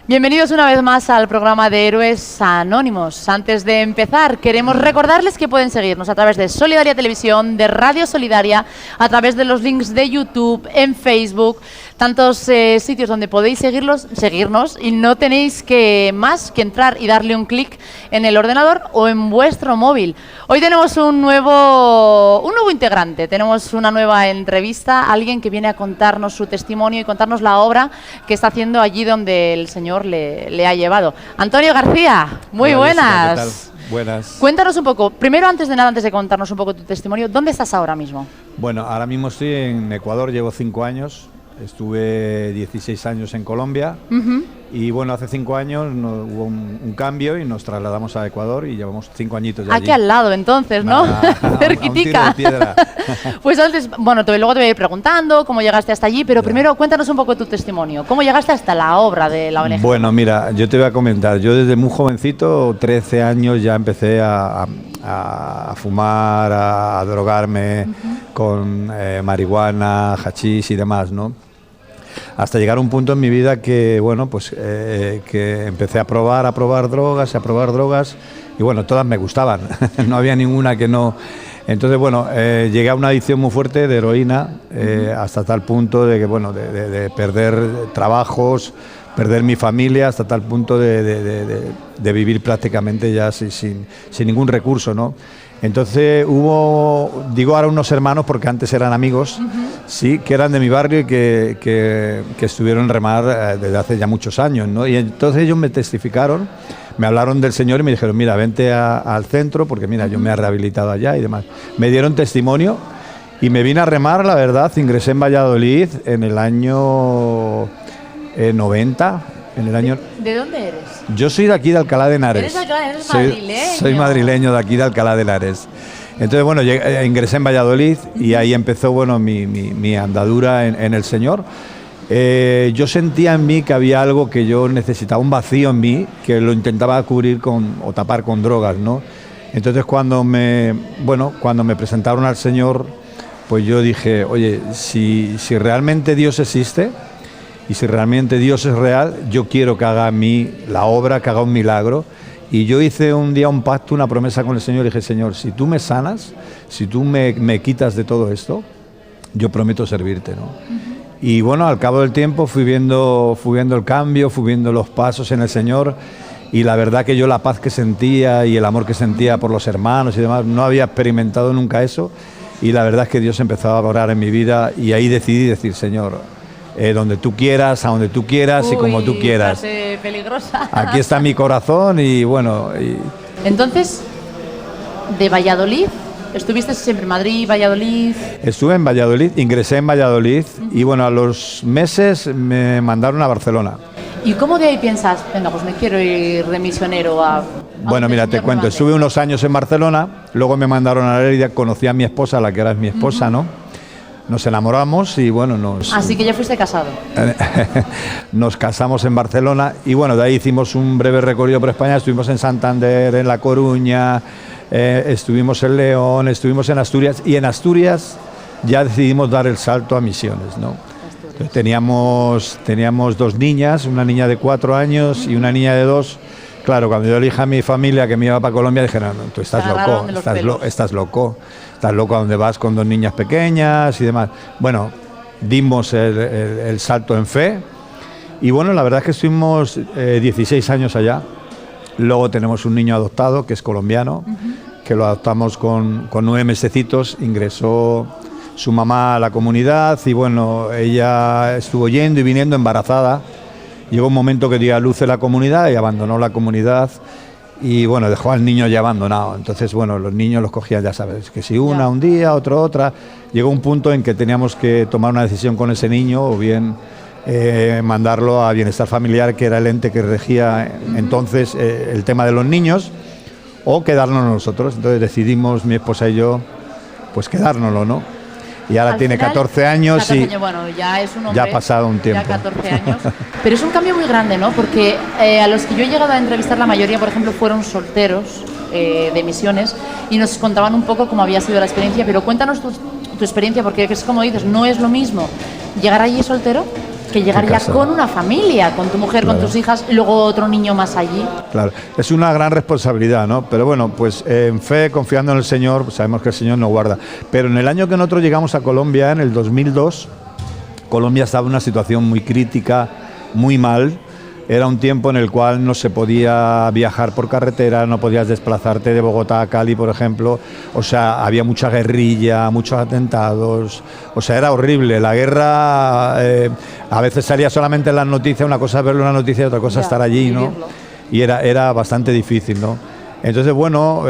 Bienvenidos una vez más al programa de Héroes Anónimos. Antes de empezar, queremos recordarles que pueden seguirnos a través de Solidaria Televisión, de Radio Solidaria, a través de los links de YouTube, en Facebook, tantos sitios donde podéis seguirnos y no tenéis que más que entrar y darle un clic en el ordenador o en vuestro móvil. Hoy tenemos un nuevo integrante, tenemos una nueva entrevista, alguien que viene a contarnos su testimonio y contarnos la obra que está haciendo allí donde el Señor le ha llevado. Antonio García, muy Hola, buenas. Jessica, ¿qué tal? Buenas. Cuéntanos un poco, primero antes de contarnos un poco tu testimonio, ¿dónde estás ahora mismo? Bueno, ahora mismo estoy en Ecuador, llevo 5 años, estuve 16 años en Colombia y bueno, hace 5 años hubo un cambio y nos trasladamos a Ecuador y llevamos 5 añitos ya Aquí allí. al lado entonces, ¿no? Cerquitica. A un tiro de piedra. Pues antes, bueno, luego te voy a ir preguntando cómo llegaste hasta allí, pero primero cuéntanos un poco tu testimonio. ¿Cómo llegaste hasta la obra de la ONG? Bueno, mira, yo te voy a comentar. Yo desde muy jovencito, 13 años, ya empecé a fumar, a drogarme con marihuana, hachís y demás, ¿no? Hasta llegar a un punto en mi vida que, bueno, pues que empecé a probar drogas y bueno, todas me gustaban. No había ninguna que no. Entonces, bueno, llegué a una adicción muy fuerte de heroína, hasta tal punto de que, bueno, de perder trabajos, perder mi familia, hasta tal punto de vivir prácticamente ya sin ningún recurso, ¿no? Entonces digo ahora unos hermanos porque antes eran amigos, sí, que eran de mi barrio y que estuvieron en remar desde hace ya muchos años, ¿no? Y entonces ellos me testificaron, me hablaron del Señor y me dijeron, mira, vente al centro porque mira, yo me he rehabilitado allá y demás. Me dieron testimonio y me vine a remar, la verdad, ingresé en Valladolid en el año 90. En el año... ¿De dónde eres? Yo soy de aquí, de Alcalá de Henares. ¿Eres de Alcalá? ¿Eres madrileño? Soy madrileño de aquí, de Alcalá de Henares. Entonces, bueno, ingresé en Valladolid y ahí empezó, bueno, mi andadura en el Señor. Yo sentía en mí que había algo que yo necesitaba, un vacío en mí, que lo intentaba cubrir o tapar con drogas, ¿no? Entonces, cuando me presentaron al Señor, pues yo dije, oye, si realmente Dios existe, y si realmente Dios es real, yo quiero que haga a mí la obra, que haga un milagro. Y yo hice un día un pacto, una promesa con el Señor, y dije, Señor, si tú me sanas, si tú me quitas de todo esto, yo prometo servirte, ¿no? Y bueno, al cabo del tiempo fui viendo el cambio, fui viendo los pasos en el Señor, y la verdad que yo la paz que sentía y el amor que sentía por los hermanos y demás, no había experimentado nunca eso, y la verdad es que Dios empezó a obrar en mi vida, y ahí decidí decir, Señor, donde tú quieras, a donde tú quieras y como tú quieras. Frase peligrosa. Aquí está mi corazón y bueno. Entonces, de Valladolid, ¿estuviste siempre en Madrid, Valladolid? Estuve en Valladolid, ingresé en Valladolid y bueno, a los meses me mandaron a Barcelona. ¿Y cómo de ahí piensas, venga, pues me quiero ir de misionero a... Bueno, mira, te cuento, estuve unos años en Barcelona, luego me mandaron a Lérida, conocí a mi esposa, la que era mi esposa, ¿no? Nos enamoramos y bueno, Así que ya fuiste casado. Nos casamos en Barcelona y bueno, de ahí hicimos un breve recorrido por España, estuvimos en Santander, en La Coruña, estuvimos en León, estuvimos en Asturias y en Asturias ya decidimos dar el salto a misiones, ¿no? Entonces, teníamos 2 niñas, una niña de 4 años y una niña de 2. Claro, cuando yo elegí a mi familia que me iba para Colombia, dijeron, no, tú estás loco, estás loco a donde vas con 2 niñas pequeñas y demás. Bueno, dimos el salto en fe y bueno, la verdad es que estuvimos 16 años allá. Luego tenemos un niño adoptado que es colombiano, que lo adoptamos con 9 mesecitos, ingresó su mamá a la comunidad y bueno, ella estuvo yendo y viniendo embarazada. Llegó un momento que dio a luz en la comunidad y abandonó la comunidad y bueno, dejó al niño ya abandonado. Entonces, bueno, los niños los cogían, ya sabes, que si un día, otra. Llegó un punto en que teníamos que tomar una decisión con ese niño o bien mandarlo a Bienestar Familiar, que era el ente que regía entonces el tema de los niños, o quedárnoslo nosotros. Entonces decidimos, mi esposa y yo, pues quedárnoslo, ¿no? Y ahora tiene 14 años y bueno, ya es un hombre, ya ha pasado un tiempo. Ya 14 años. Pero es un cambio muy grande, ¿no? Porque a los que yo he llegado a entrevistar, la mayoría, por ejemplo, fueron solteros de misiones y nos contaban un poco cómo había sido la experiencia. Pero cuéntanos tu experiencia, porque es como dices, no es lo mismo llegar allí soltero que llegar ya con una familia, con tu mujer, con tus hijas, y luego otro niño más allí. Claro, es una gran responsabilidad, ¿no? Pero bueno, pues en fe, confiando en el Señor, pues sabemos que el Señor nos guarda. Pero en el año que nosotros llegamos a Colombia, en el 2002, Colombia estaba en una situación muy crítica, muy mal. Era un tiempo en el cual no se podía viajar por carretera, no podías desplazarte de Bogotá a Cali, por ejemplo. O sea, había mucha guerrilla, muchos atentados. O sea, era horrible. La guerra a veces salía solamente en las noticias. Una cosa es verlo en la noticia y otra cosa estar allí, ¿no? Y era bastante difícil, ¿no? Entonces, bueno,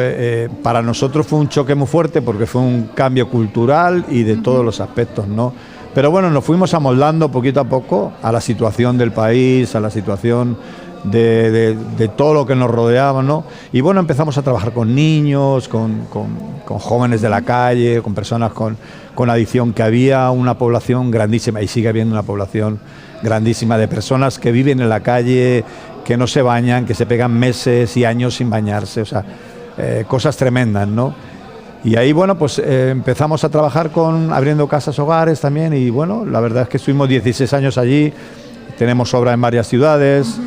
para nosotros fue un choque muy fuerte porque fue un cambio cultural y de todos los aspectos, ¿no? Pero bueno, nos fuimos amoldando poquito a poco a la situación del país, a la situación de todo lo que nos rodeaba, ¿no? Y bueno, empezamos a trabajar con niños, con jóvenes de la calle, con personas con adicción, que había una población grandísima, y sigue habiendo una población grandísima de personas que viven en la calle, que no se bañan, que se pegan meses y años sin bañarse, o sea, cosas tremendas, ¿no? Y ahí, bueno, pues empezamos a trabajar abriendo casas hogares también, y bueno, la verdad es que estuvimos 16 años allí, tenemos obra en varias ciudades,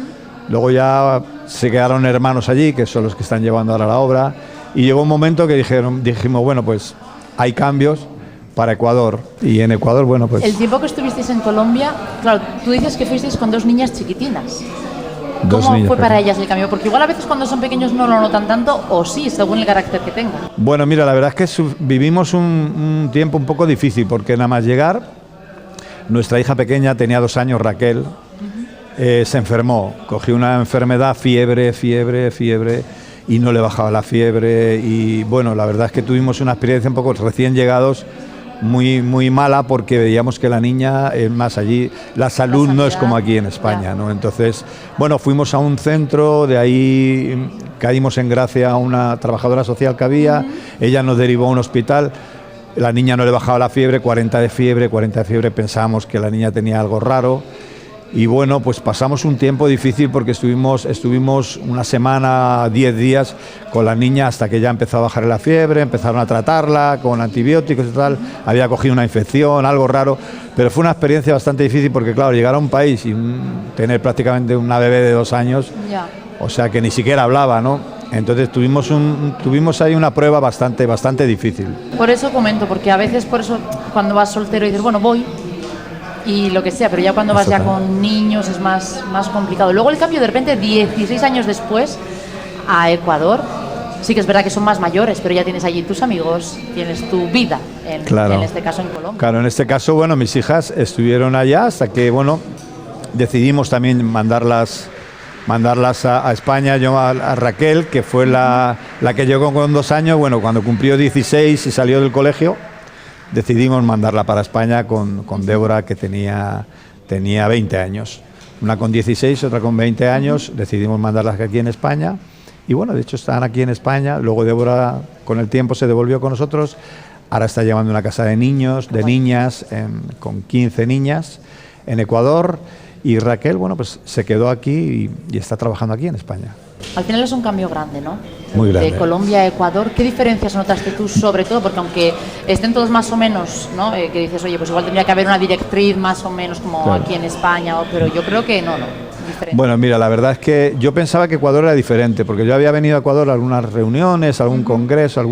luego ya se quedaron hermanos allí, que son los que están llevando ahora la obra, y llegó un momento que dijimos, bueno, pues hay cambios para Ecuador, y en Ecuador, bueno, pues... El tiempo que estuvisteis en Colombia, claro, tú dices que fuisteis con 2 niñas chiquitinas. ¿Cómo fue para ellas el cambio? Porque igual a veces cuando son pequeños no lo notan tanto, o sí, según el carácter que tengan. Bueno, mira, la verdad es que vivimos un tiempo un poco difícil, porque nada más llegar, nuestra hija pequeña tenía 2 años, Raquel, se enfermó, cogió una enfermedad, fiebre, y no le bajaba la fiebre, y bueno, la verdad es que tuvimos una experiencia un poco recién llegados, muy mala, porque veíamos que la niña, más allí, la salud no es como aquí en España, ¿no? Entonces, bueno, fuimos a un centro, de ahí caímos en gracia a una trabajadora social que había, ella nos derivó a un hospital, la niña no le bajaba la fiebre, 40 de fiebre, pensábamos que la niña tenía algo raro. Y bueno, pues pasamos un tiempo difícil porque estuvimos una semana, 10 días con la niña hasta que ya empezó a bajar la fiebre, empezaron a tratarla con antibióticos y tal, había cogido una infección, algo raro, pero fue una experiencia bastante difícil porque claro, llegar a un país y tener prácticamente una bebé de 2 años, o sea que ni siquiera hablaba, ¿no? Entonces tuvimos ahí una prueba bastante difícil. Por eso comento, porque a veces por eso cuando vas soltero y dices, bueno, voy y lo que sea, pero ya cuando vas ya con niños es más complicado. Luego el cambio de repente 16 años después a Ecuador, sí que es verdad que son más mayores, pero ya tienes allí tus amigos, tienes tu vida, en este caso en Colombia. Claro, en este caso, bueno, mis hijas estuvieron allá hasta que, bueno, decidimos también mandarlas a España. Yo a Raquel, que fue la que llegó con 2 años, bueno, cuando cumplió 16 y salió del colegio, decidimos mandarla para España con Débora, que tenía 20 años. Una con 16, otra con 20 años, decidimos mandarlas aquí en España. Y bueno, de hecho están aquí en España. Luego Débora con el tiempo se devolvió con nosotros. Ahora está llevando una casa de niños, de niñas, con 15 niñas en Ecuador. Y Raquel, bueno, pues se quedó aquí y está trabajando aquí en España. Al final es un cambio grande, ¿no? Muy grande. De Colombia a Ecuador. ¿Qué diferencias notaste tú, sobre todo? Porque aunque estén todos más o menos, ¿no? Que dices, oye, pues igual tendría que haber una directriz más o menos como aquí en España, pero yo creo que no. Diferente. Bueno, mira, la verdad es que yo pensaba que Ecuador era diferente, porque yo había venido a Ecuador a algunas reuniones, algún congreso,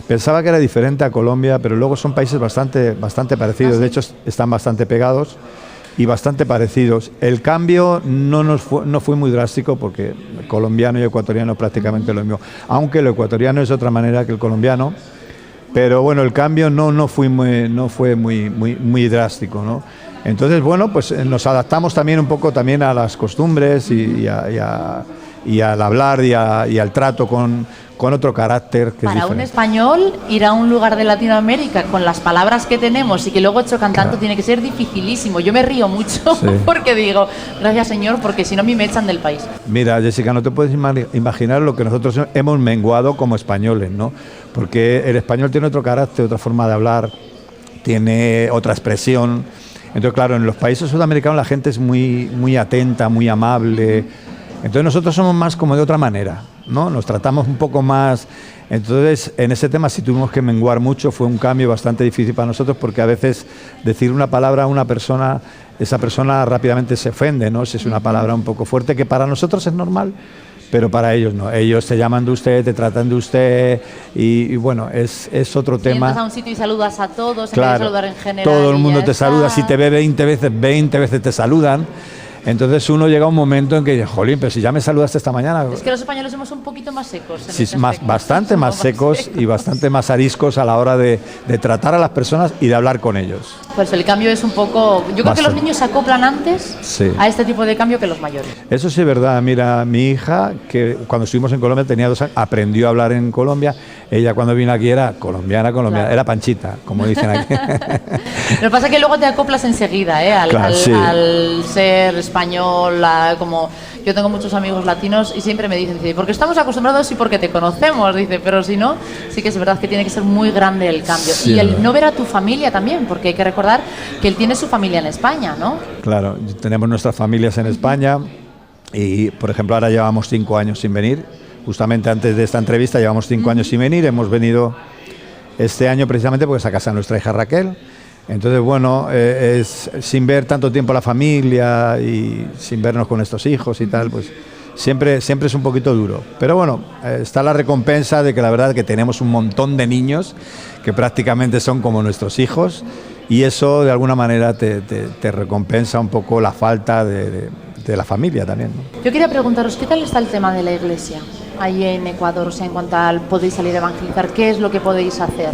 pensaba que era diferente a Colombia, pero luego son países bastante parecidos. De hecho, están bastante pegados y bastante parecidos. El cambio no fue muy drástico, porque el colombiano y el ecuatoriano es prácticamente lo mismo, aunque el ecuatoriano es de otra manera que el colombiano, pero bueno, el cambio no fue muy drástico, ¿no? Entonces, bueno, pues nos adaptamos también un poco también a las costumbres y al hablar y al trato con otro carácter que para es un español ir a un lugar de Latinoamérica con las palabras que tenemos y que luego chocan tanto, tiene que ser dificilísimo. Yo me río mucho porque digo, gracias Señor, porque si no a mí me echan del país. Mira, Jessica, no te puedes imaginar lo que nosotros hemos menguado como españoles, ¿no? Porque el español tiene otro carácter, otra forma de hablar, tiene otra expresión. Entonces, claro, en los países sudamericanos la gente es muy atenta, muy amable. Entonces nosotros somos más como de otra manera, ¿no? Nos tratamos un poco más, Entonces, en ese tema sí tuvimos que menguar mucho, fue un cambio bastante difícil para nosotros porque a veces decir una palabra a una persona, esa persona rápidamente se ofende, ¿no? Si es una palabra un poco fuerte, que para nosotros es normal, pero para ellos no. Ellos te llaman de usted, te tratan de usted y bueno, es otro tema. Entras a un sitio y saludas a todos, claro, en vez de saludar en general. Todo el mundo te está. saluda, si te ve 20 veces te saludan. Entonces uno llega a un momento en que dice, jolín, pero si ya me saludaste esta mañana. Es que los españoles somos un poquito más secos. En sí, ese bastante más secos y bastante más ariscos a la hora de tratar a las personas y de hablar con ellos. Pues el cambio es un poco... Yo creo que los niños se acoplan antes a este tipo de cambio que los mayores. Eso sí es verdad. Mira, mi hija, que cuando estuvimos en Colombia tenía 2 años, aprendió a hablar en Colombia. Ella cuando vino aquí era colombiana, claro. Era Panchita, como dicen aquí. Lo que pasa es que luego te acoplas enseguida, al ser español, como yo tengo muchos amigos latinos y siempre me dicen, porque estamos acostumbrados y porque te conocemos, dice, pero si no, sí que es verdad que tiene que ser muy grande el cambio. Sí, y el no ver a tu familia también, porque hay que recordar que él tiene su familia en España, ¿no? Claro, tenemos nuestras familias en España y, por ejemplo, ahora llevamos 5 años sin venir. Justamente antes de esta entrevista llevamos 5 años sin venir, hemos venido este año precisamente porque se casa nuestra hija Raquel. Entonces, bueno, es sin ver tanto tiempo a la familia y sin vernos con estos hijos y tal, pues siempre es un poquito duro. Pero bueno, está la recompensa de que la verdad que tenemos un montón de niños que prácticamente son como nuestros hijos y eso de alguna manera te recompensa un poco la falta de la familia también, ¿no? Yo quería preguntaros, ¿qué tal está el tema de la iglesia ahí en Ecuador? O sea, en cuanto al podéis salir a evangelizar, ¿qué es lo que podéis hacer?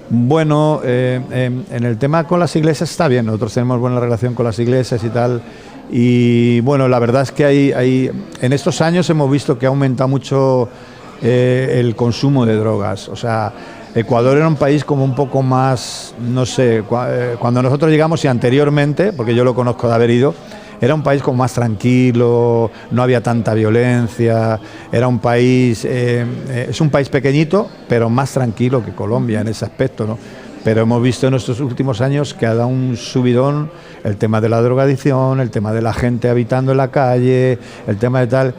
Bueno, en el tema con las iglesias está bien, nosotros tenemos buena relación con las iglesias y tal, y bueno, la verdad es que en estos años hemos visto que ha aumentado mucho el consumo de drogas, o sea, Ecuador era un país como un poco más, no sé, cuando nosotros llegamos y anteriormente, porque yo lo conozco de haber ido, era un país como más tranquilo, no había tanta violencia, era un país, es un país pequeñito, pero más tranquilo que Colombia en ese aspecto, ¿no? Pero hemos visto en estos últimos años que ha dado un subidón el tema de la drogadicción, el tema de la gente habitando en la calle, el tema de tal.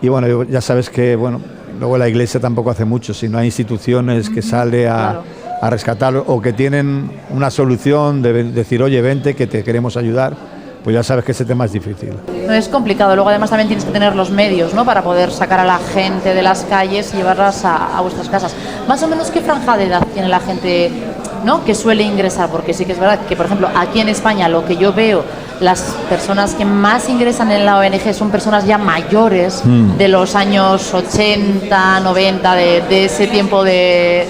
Y bueno, ya sabes que, bueno, luego la iglesia tampoco hace mucho, si no hay instituciones que sale a rescatarlo o que tienen una solución de decir, oye, vente que te queremos ayudar. Pues ya sabes que ese tema es difícil. No es complicado, luego además también tienes que tener los medios, ¿no?, para poder sacar a la gente de las calles y llevarlas a vuestras casas. Más o menos, ¿qué franja de edad tiene la gente, ¿no?, que suele ingresar? Porque sí que es verdad que, por ejemplo, aquí en España lo que yo veo, las personas que más ingresan en la ONG son personas ya mayores, de los años 80, 90, de ese tiempo de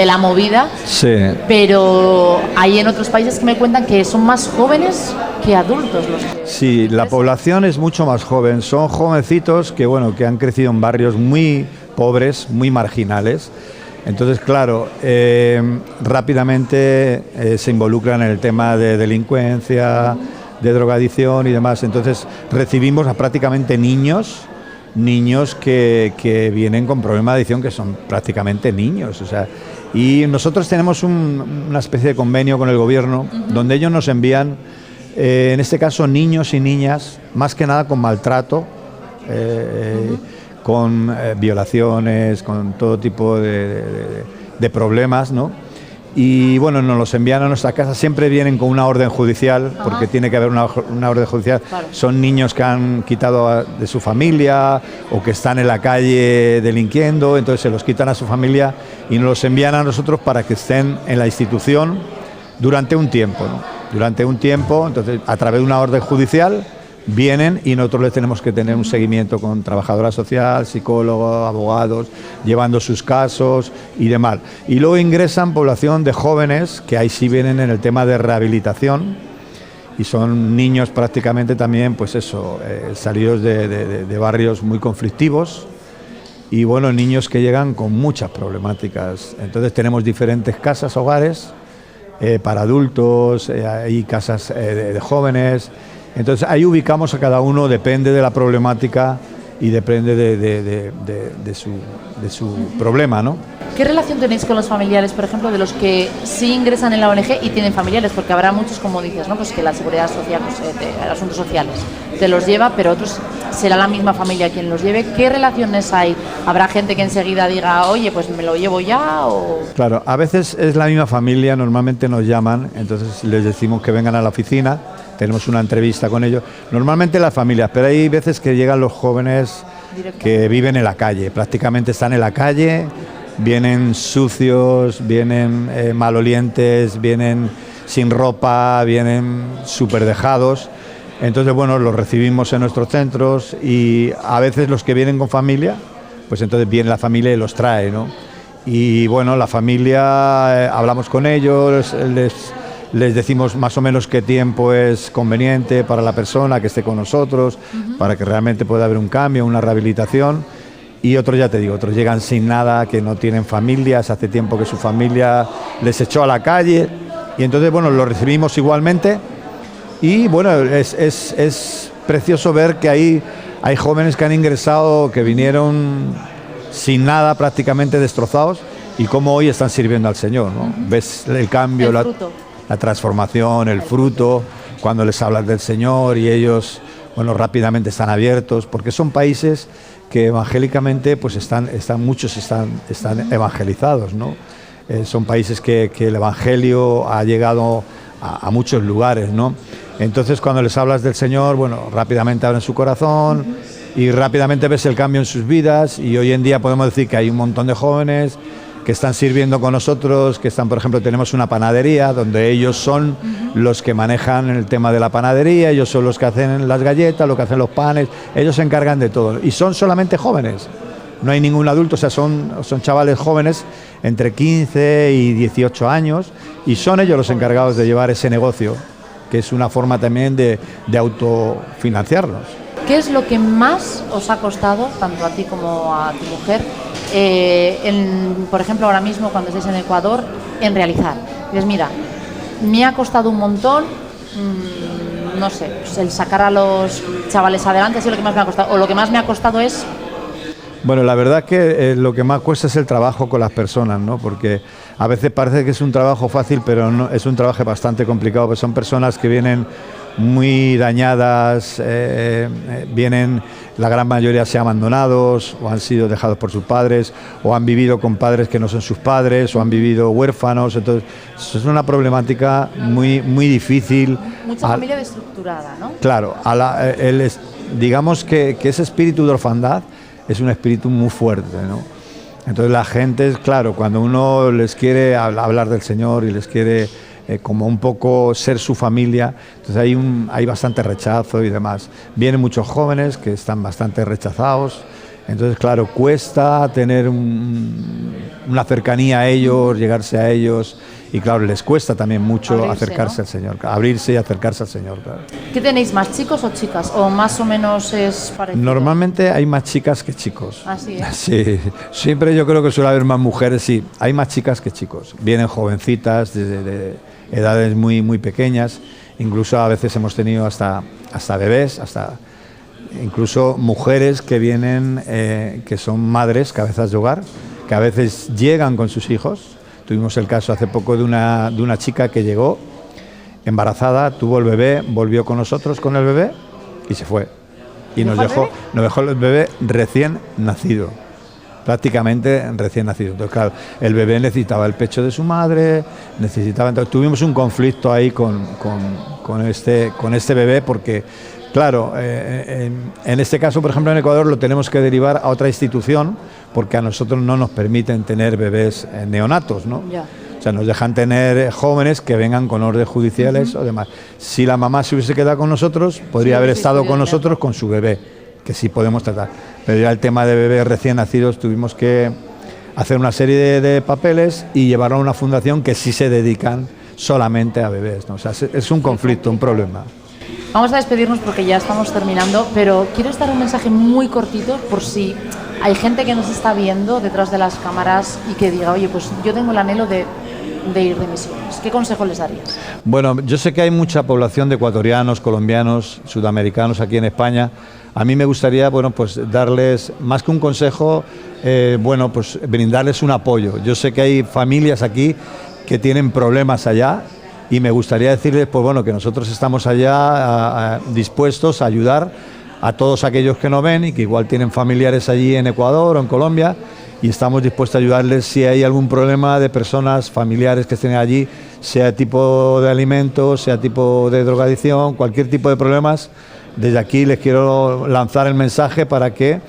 la movida. Sí. Pero hay en otros países que me cuentan que son más jóvenes que adultos los que... Sí, la población es mucho más joven, son jovencitos que, bueno, que han crecido en barrios muy pobres, muy marginales. Entonces, claro, rápidamente se involucran en el tema de delincuencia, de drogadicción y demás. Entonces, recibimos a prácticamente niños que vienen con problemas de adicción, que son prácticamente niños. O sea, y nosotros tenemos una especie de convenio con el gobierno, donde ellos nos envían, en este caso, niños y niñas, más que nada con maltrato, con violaciones, con todo tipo de problemas, ¿no? Y bueno, nos los envían a nuestra casa, siempre vienen con una orden judicial, porque tiene que haber una orden judicial. Claro. Son niños que han quitado de su familia o que están en la calle delinquiendo, entonces se los quitan a su familia y nos los envían a nosotros para que estén en la institución durante un tiempo, ¿no? Durante un tiempo, entonces a través de una orden judicial vienen y nosotros les tenemos que tener un seguimiento con trabajadora social, psicólogos, abogados, llevando sus casos y demás. Y luego ingresan población de jóvenes que ahí sí vienen en el tema de rehabilitación y son niños prácticamente también, pues eso, salidos de barrios muy conflictivos y bueno, niños que llegan con muchas problemáticas. Entonces tenemos diferentes casas, hogares para adultos, hay casas de jóvenes. Entonces ahí ubicamos a cada uno, depende de la problemática y depende de su problema, ¿no? ¿Qué relación tenéis con los familiares, por ejemplo, de los que sí ingresan en la ONG y tienen familiares? Porque habrá muchos, como dices, ¿no? Pues que la seguridad social, pues, asuntos sociales, te los lleva, pero otros será la misma familia quien los lleve. ¿Qué relaciones hay? ¿Habrá gente que enseguida diga, oye, pues me lo llevo ya? O... Claro, a veces es la misma familia, normalmente nos llaman, entonces les decimos que vengan a la oficina, tenemos una entrevista con ellos. Normalmente las familias, pero hay veces que llegan los jóvenes que viven en la calle, prácticamente están en la calle, vienen sucios, vienen malolientes, vienen sin ropa, vienen súper dejados. Entonces, bueno, los recibimos en nuestros centros y a veces los que vienen con familia, pues entonces viene la familia y los trae, ¿no? Y bueno, la familia, hablamos con ellos, les decimos más o menos qué tiempo es conveniente para la persona que esté con nosotros, para que realmente pueda haber un cambio, una rehabilitación. Y otros, ya te digo, otros llegan sin nada, que no tienen familias, hace tiempo que su familia les echó a la calle. Y entonces, bueno, los recibimos igualmente. Y bueno, es precioso ver que hay jóvenes que han ingresado, que vinieron sin nada, prácticamente destrozados, y cómo hoy están sirviendo al Señor, ¿no? Ves el cambio, la transformación, el fruto, cuando les hablas del Señor y ellos, bueno, rápidamente están abiertos, porque son países que evangélicamente pues muchos están evangelizados, ¿no? Son países que el evangelio ha llegado a muchos lugares, ¿no? Entonces, cuando les hablas del Señor, bueno, rápidamente abren su corazón y rápidamente ves el cambio en sus vidas, y hoy en día podemos decir que hay un montón de jóvenes que están sirviendo con nosotros, que están, por ejemplo, tenemos una panadería donde ellos son los que manejan el tema de la panadería, ellos son los que hacen las galletas, los que hacen los panes, ellos se encargan de todo, y son solamente jóvenes, no hay ningún adulto, o sea, son chavales jóvenes entre 15 y 18 años, y son ellos los encargados de llevar ese negocio, que es una forma también de autofinanciarnos. ¿Qué es lo que más os ha costado, tanto a ti como a tu mujer, por ejemplo, ahora mismo cuando estáis en Ecuador, en realizar? Dices, mira, me ha costado un montón, no sé, pues el sacar a los chavales adelante ha sido lo que más me ha costado, o lo que más me ha costado es... Bueno, la verdad que lo que más cuesta es el trabajo con las personas, ¿no? Porque a veces parece que es un trabajo fácil, pero no, es un trabajo bastante complicado, porque son personas que vienen muy dañadas, vienen, la gran mayoría se han abandonados o han sido dejados por sus padres o han vivido con padres que no son sus padres o han vivido huérfanos. Entonces es una problemática muy difícil. Mucha familia desestructurada, ¿no? Claro, digamos que ese espíritu de orfandad es un espíritu muy fuerte, ¿no? Entonces la gente, claro, cuando uno les quiere hablar del Señor y les quiere como un poco ser su familia, entonces hay bastante rechazo y demás. Vienen muchos jóvenes que están bastante rechazados, entonces claro, cuesta tener una cercanía a ellos, llegarse a ellos, y claro, les cuesta también mucho acercarse, ¿no?, al Señor, abrirse y acercarse al Señor, claro. ¿Qué tenéis, más chicos o chicas? ¿O más o menos es parecido? Normalmente hay más chicas que chicos. ¿Así es? Sí, siempre yo creo que suele haber más mujeres, sí, hay más chicas que chicos. Vienen jovencitas de edades muy pequeñas, incluso a veces hemos tenido hasta bebés, hasta incluso mujeres que vienen, que son madres, cabezas de hogar, que a veces llegan con sus hijos. Tuvimos el caso hace poco de una chica que llegó embarazada, tuvo el bebé, volvió con nosotros con el bebé y se fue. Y nos dejó el bebé recién nacido, prácticamente recién nacido. Entonces, claro, el bebé necesitaba el pecho de su madre, entonces tuvimos un conflicto ahí con este bebé, porque claro, en este caso, por ejemplo, en Ecuador lo tenemos que derivar a otra institución, porque a nosotros no nos permiten tener bebés neonatos, ¿no? Ya. O sea, nos dejan tener jóvenes que vengan con órdenes judiciales o demás. Si la mamá se hubiese quedado con nosotros, podría haber estado con nosotros con su bebé, que sí podemos tratar. Pero ya el tema de bebés recién nacidos tuvimos que hacer una serie de papeles y llevarlo a una fundación que sí se dedican solamente a bebés, ¿no? O sea, es un conflicto, un problema. Vamos a despedirnos porque ya estamos terminando, pero quiero dar un mensaje muy cortito por si hay gente que nos está viendo detrás de las cámaras y que diga, oye, pues yo tengo el anhelo de ir de misiones. ¿Qué consejo les darías? Bueno, yo sé que hay mucha población de ecuatorianos, colombianos, sudamericanos aquí en España. a mí me gustaría, bueno, pues darles, más que un consejo, bueno, pues brindarles un apoyo. Yo sé que hay familias aquí que tienen problemas allá y me gustaría decirles, pues bueno, que nosotros estamos allá dispuestos a ayudar a todos aquellos que no ven y que igual tienen familiares allí en Ecuador o en Colombia, y estamos dispuestos a ayudarles si hay algún problema de personas familiares que estén allí, sea tipo de alimentos, sea tipo de drogadicción, cualquier tipo de problemas. Desde aquí les quiero lanzar el mensaje para que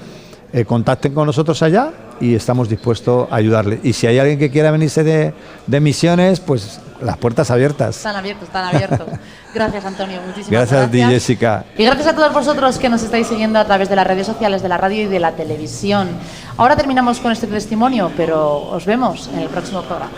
contacten con nosotros allá y estamos dispuestos a ayudarles. Y si hay alguien que quiera venirse de misiones, pues las puertas abiertas. Están abiertos. Gracias, Antonio, muchísimas gracias. Gracias a ti, Jessica. Y gracias a todos vosotros que nos estáis siguiendo a través de las redes sociales, de la radio y de la televisión. Ahora terminamos con este testimonio, pero os vemos en el próximo programa.